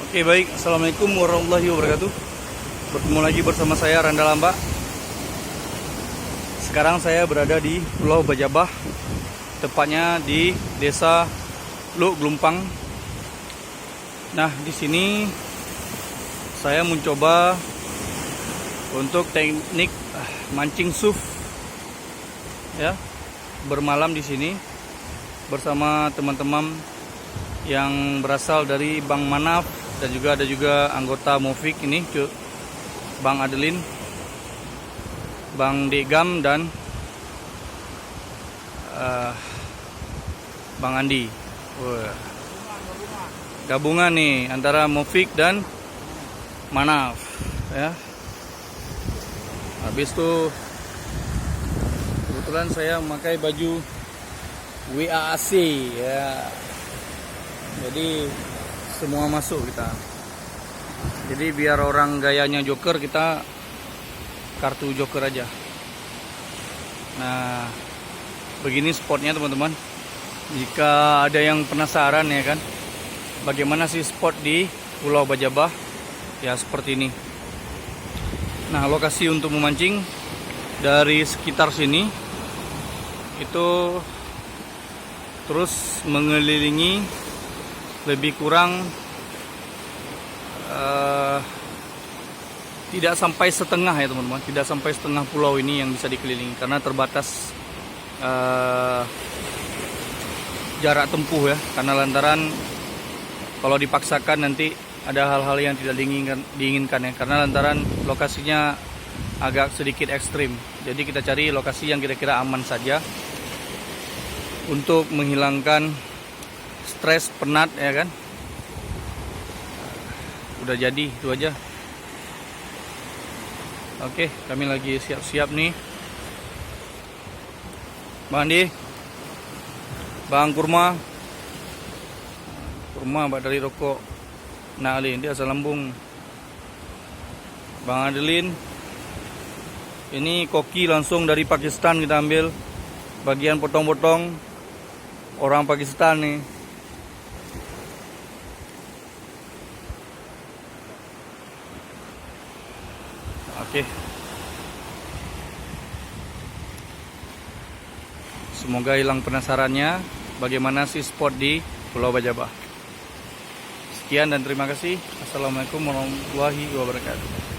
Oke baik, Assalamualaikum warahmatullahi wabarakatuh. Bertemu lagi bersama saya Randa Lamba. Sekarang saya berada di Pulau Bajabah, tepatnya di Desa Luk Glumpang. Nah, di sini saya mencoba untuk teknik mancing SUF, ya, bermalam di sini bersama teman-teman yang berasal dari Bang Manaf, dan juga ada anggota Mofik ini, Bang Adelin, Bang Degam, dan Bang Andi. Gabungan nih antara Mofik dan Manaf, ya. Habis itu kebetulan saya memakai baju WAAC, ya. Jadi semua masuk kita. Jadi biar orang gayanya joker, kita kartu joker aja. Nah, begini spotnya teman-teman. Jika ada yang penasaran, ya kan, bagaimana sih spot di Pulau Bajabah, ya seperti ini. Nah, lokasi untuk memancing dari sekitar sini itu terus mengelilingi lebih kurang tidak sampai setengah, ya teman-teman, tidak sampai setengah pulau ini yang bisa dikelilingi karena terbatas jarak tempuh, ya, karena lantaran kalau dipaksakan nanti ada hal-hal yang tidak diinginkan, ya, karena lantaran lokasinya agak sedikit ekstrim. Jadi kita cari lokasi yang kira-kira aman saja untuk menghilangkan stres, penat, ya kan. Udah jadi itu aja. Oke, kami lagi siap-siap nih. Bang Andi, Bang Kurma Mbak dari rokok Nali, dia asal lambung. Bang Adelin, ini koki langsung dari Pakistan kita ambil, bagian potong-potong orang Pakistan nih. Oke. Semoga hilang penasarannya bagaimana sih spot di Pulau Bajabah. Sekian dan terima kasih. Assalamualaikum warahmatullahi wabarakatuh.